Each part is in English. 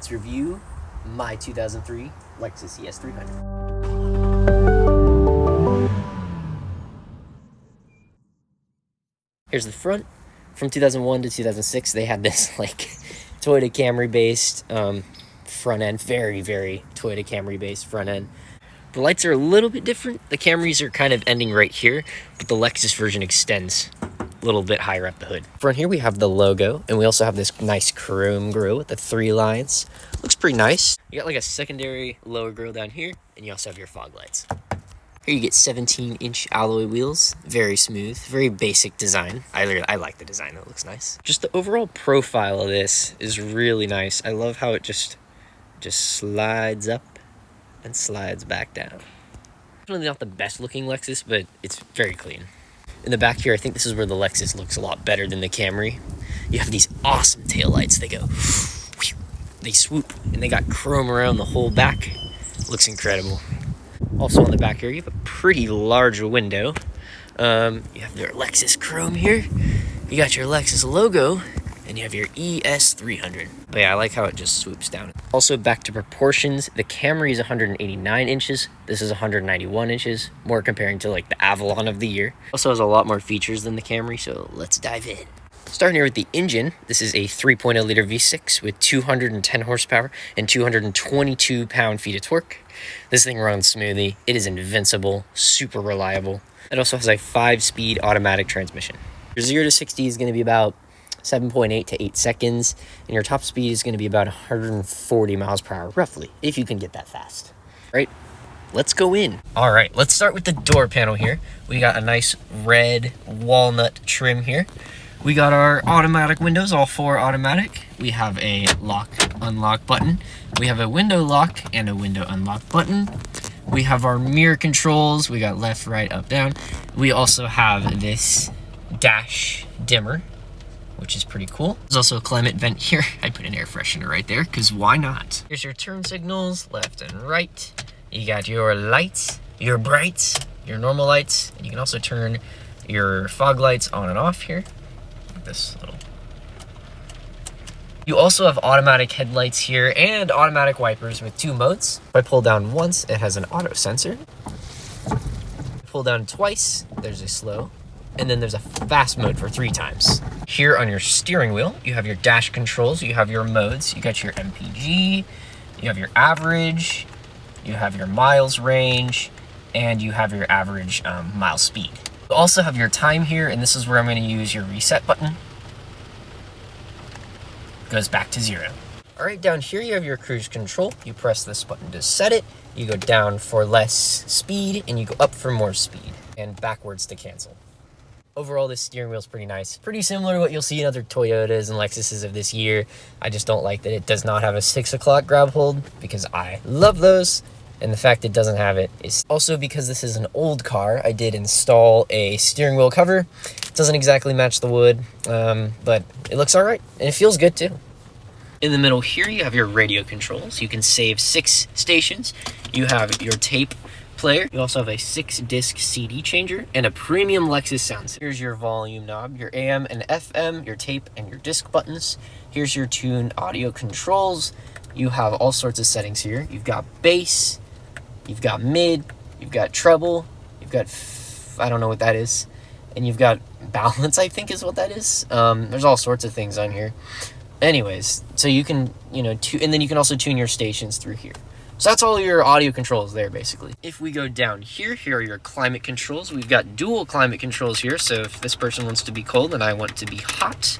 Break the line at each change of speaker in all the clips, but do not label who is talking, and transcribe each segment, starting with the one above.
let's review my 2003 Lexus ES300. Here's the front. From 2001 to 2006, they had this like Toyota Camry based front end, very Toyota Camry based front end. The lights are a little bit different. The Camrys are kind of ending right here, but the Lexus version extends a little bit higher up the hood. Front here we have the logo, and we also have this nice chrome grille with the 3 lines. Looks pretty nice. You got like a secondary lower grille down here, and you also have your fog lights. Here you get 17-inch alloy wheels, very smooth, very basic design. I like the design, it looks nice. Just the overall profile of this is really nice. I love how it just slides up and slides back down. Definitely not the best looking Lexus, but it's very clean. In the back here, I think this is where the Lexus looks a lot better than the Camry. You have these awesome taillights. They go, they swoop, and they got chrome around the whole back. Looks incredible. Also on the back here, you have a pretty large window. You have your Lexus chrome here. You got your Lexus logo, and you have your ES300. But yeah, I like how it just swoops down. Also, back to proportions, the Camry is 189 inches. This is 191 inches, more comparing to like the Avalon of the year. Also has a lot more features than the Camry, so let's dive in. Starting here with the engine, this is a 3.0 liter V6 with 210 horsepower and 222 pound-feet of torque. This thing runs smoothly. It is invincible, super reliable. It also has a 5-speed automatic transmission. Your 0 to 60 is going to be about 7.8 to 8 seconds, and your top speed is going to be about 140 miles per hour, roughly, if you can get that fast. All right, let's go in. All right, let's start with the door panel here. We got a nice red walnut trim here. We got our automatic windows, all 4 automatic. We have a lock, unlock button. We have a window lock and a window unlock button. We have our mirror controls. We got left, right, up, down. We also have this dash dimmer, which is pretty cool. There's also a climate vent here. I put an air freshener right there, because why not? Here's your turn signals, left and right. You got your lights, your brights, your normal lights, and you can also turn your fog lights on and off here. This little. You also have automatic headlights here and automatic wipers with 2 modes. If I pull down once, it has an auto sensor. Pull down twice, there's a slow. And then there's a fast mode for 3 times. Here on your steering wheel, you have your dash controls, you have your modes, you got your MPG, you have your average, you have your miles range, and you have your average mile speed. You also have your time here, and this is where I'm going to use your reset button. It goes back to 0. All right, down here you have your cruise control. You press this button to set it. You go down for less speed, and you go up for more speed, and backwards to cancel. Overall, this steering wheel is pretty nice. Pretty similar to what you'll see in other Toyotas and Lexuses of this year. I just don't like that it does not have a 6 o'clock grab hold, because I love those. And the fact it doesn't have it is also because this is an old car. I did install a steering wheel cover. It doesn't exactly match the wood, but it looks all right, and it feels good too. In the middle here, you have your radio controls. You can save 6 stations. You have your tape player. You also have a 6-disc CD changer and a premium Lexus sound system. Here's your volume knob, your AM and FM, your tape and your disc buttons. Here's your tune audio controls. You have all sorts of settings here. You've got bass, you've got mid, you've got treble, you've got, I don't know what that is, and you've got balance, I think is what that is. There's all sorts of things on here. Anyways, so you can, and then you can also tune your stations through here. So that's all your audio controls there, basically. If we go down here, here are your climate controls. We've got dual climate controls here, so if this person wants to be cold and I want to be hot,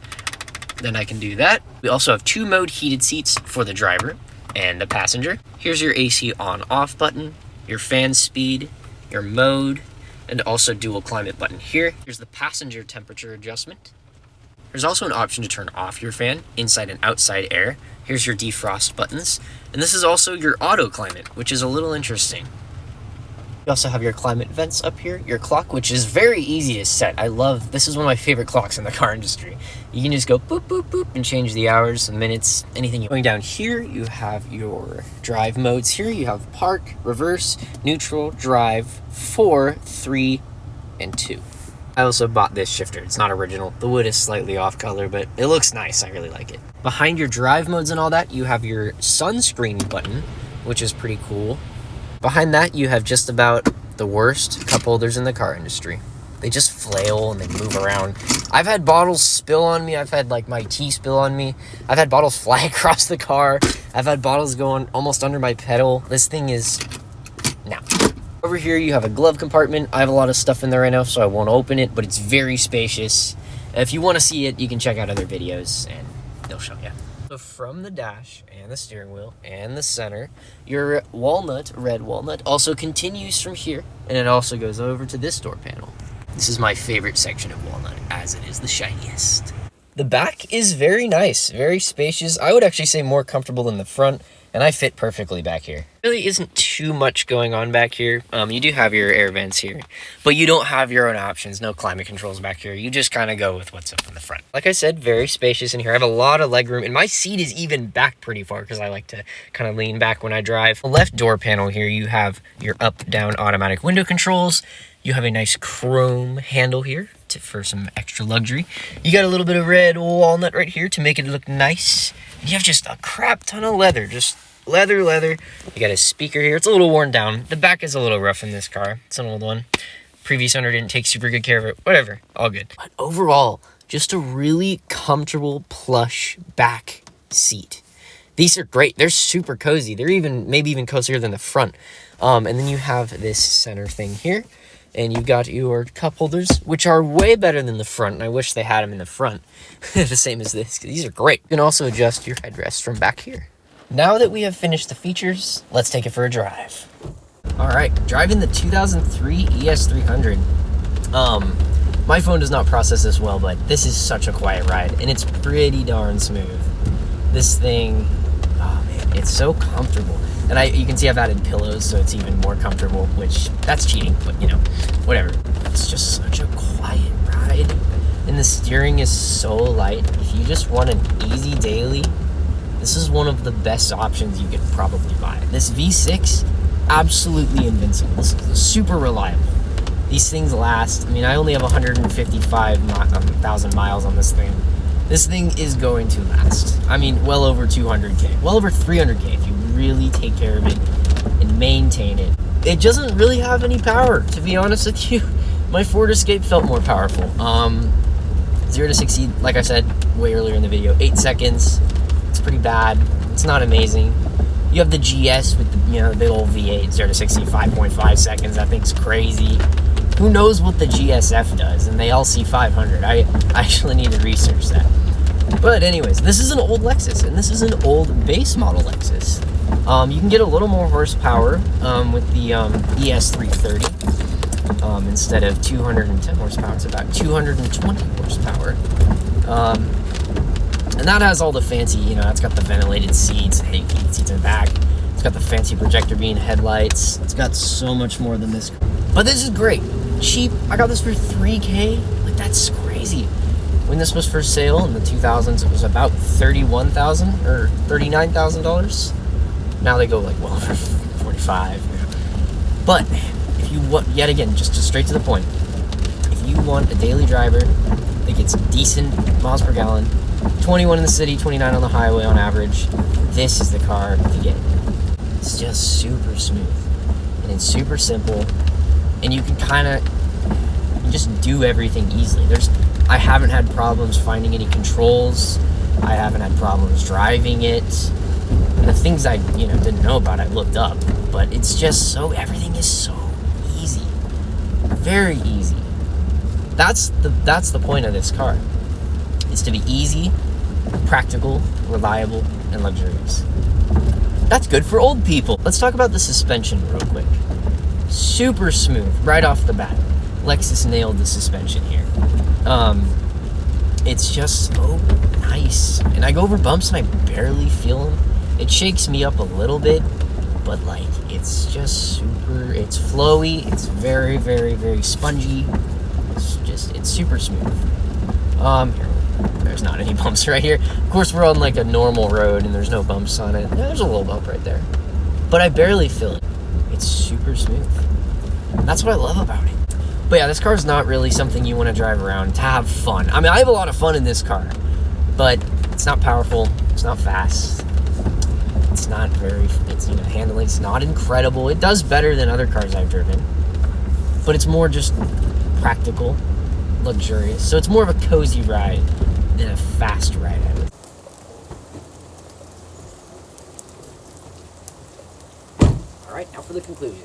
then I can do that. We also have 2-mode heated seats for the driver and the passenger. Here's your AC on-off button, your fan speed, your mode, and also dual climate button here. Here's the passenger temperature adjustment. There's also an option to turn off your fan, inside and outside air. Here's your defrost buttons. And this is also your auto climate, which is a little interesting. You also have your climate vents up here, your clock, which is very easy to set. This is one of my favorite clocks in the car industry. You can just go boop, boop, boop, and change the hours, minutes, anything. Going down here, you have your drive modes here. You have park, reverse, neutral, drive, 4, 3, and 2. I also bought this shifter. It's not original. The wood is slightly off color, but it looks nice. I really like it. Behind your drive modes and all that, you have your sunscreen button, which is pretty cool. Behind that, you have just about the worst cup holders in the car industry. They just flail and they move around. I've had bottles spill on me. I've had like my tea spill on me. I've had bottles fly across the car. I've had bottles going almost under my pedal. This thing is... Now, over here you have a glove compartment. I have a lot of stuff in there right now, so I won't open it, but it's very spacious. If you want to see it, you can check out other videos and they'll show you. So from the dash and the steering wheel and the center, your walnut, red walnut, also continues from here, and it also goes over to this door panel. This is my favorite section of walnut, as it is the shiniest. The back is very nice, very spacious. I would actually say more comfortable than the front, and I fit perfectly back here. Really isn't too much going on back here. You do have your air vents here, but you don't have your own options. No climate controls back here. You just kind of go with what's up in the front. Like I said, very spacious in here. I have a lot of leg room, and my seat is even back pretty far because I like to kind of lean back when I drive. The left door panel here, you have your up-down automatic window controls. You have a nice chrome handle here for some extra luxury. You got a little bit of red walnut right here to make it look nice. You have just a crap ton of leather, just leather. You got a speaker here. It's a little worn down. The back is a little rough in this car. It's an old one. Previous owner didn't take super good care of it. Whatever, all good. But overall, just a really comfortable plush back seat. These are great. They're super cozy. They're maybe even cozier than the front. And then you have this center thing here. And you've got your cup holders, which are way better than the front. And I wish they had them in the front, the same as this, because these are great. You can also adjust your headrest from back here. Now that we have finished the features, let's take it for a drive. All right, driving the 2003 ES300. My phone does not process this well, but this is such a quiet ride, and it's pretty darn smooth. This thing, oh man, it's so comfortable. And you can see I've added pillows, so it's even more comfortable, which, that's cheating, but you know, whatever. It's just such a quiet ride, and the steering is so light. If you just want an easy daily, this is one of the best options you could probably buy. This V6, absolutely invincible. This is super reliable. These things last. I mean, I only have 155,000 miles on this thing. This thing is going to last. I mean, well over 200K, well over 300K if you really take care of it and maintain it. It doesn't really have any power, to be honest with you. My Ford Escape felt more powerful. 0 to 60, like I said way earlier in the video, 8 seconds. It's pretty bad. It's not amazing. You have the GS with the, the big old V8, 0 to 60, 5.5 seconds. That thing's crazy. Who knows what the GSF does? And they all see 500. I actually need to research that. But anyways, this is an old Lexus, and this is an old base model Lexus. You can get a little more horsepower with the ES330. Instead of 210 horsepower, it's about 220 horsepower. And that has all the fancy, it's got the ventilated seats, heated seats in the back. It's got the fancy projector beam headlights. It's got so much more than this. But this is great. Cheap. I got this for $3K. Like, that's crazy. When this was for sale in the 2000s, it was about $31,000 or $39,000. Now they go like well over 45. But if you want, yet again, just straight to the point, if you want a daily driver that gets decent miles per gallon, 21 in the city, 29 on the highway on average, this is the car to get. It's just super smooth, and it's super simple, and you can just do everything easily. I haven't had problems finding any controls. I haven't had problems driving it. And the things I didn't know about, I looked up. But it's just everything is so easy, very easy. That's the point of this car. It's to be easy, practical, reliable, and luxurious. That's good for old people. Let's talk about the suspension real quick. Super smooth right off the bat. Lexus nailed the suspension here. It's just so nice. And I go over bumps and I barely feel them. It shakes me up a little bit, but it's just it's flowy. It's very, very, very spongy. It's super smooth. There's not any bumps right here. Of course, we're on a normal road and there's no bumps on it. Yeah, there's a little bump right there, but I barely feel it. It's super smooth. That's what I love about it. But yeah, this car is not really something you want to drive around to have fun. I mean, I have a lot of fun in this car, but it's not powerful. It's not fast. It's not very, handling's not incredible. It does better than other cars I've driven, but it's more just practical, luxurious. So it's more of a cozy ride than a fast ride, I would. All right, now for the conclusion.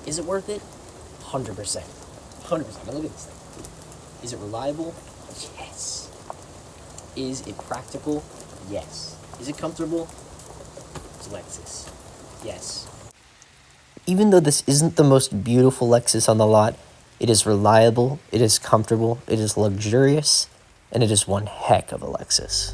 Is it worth it? 100%. 100%. Now look at this thing. Is it reliable? Yes. Is it practical? Yes. Is it comfortable? It's Lexus. Yes. Even though this isn't the most beautiful Lexus on the lot, it is reliable, it is comfortable, it is luxurious, and it is one heck of a Lexus.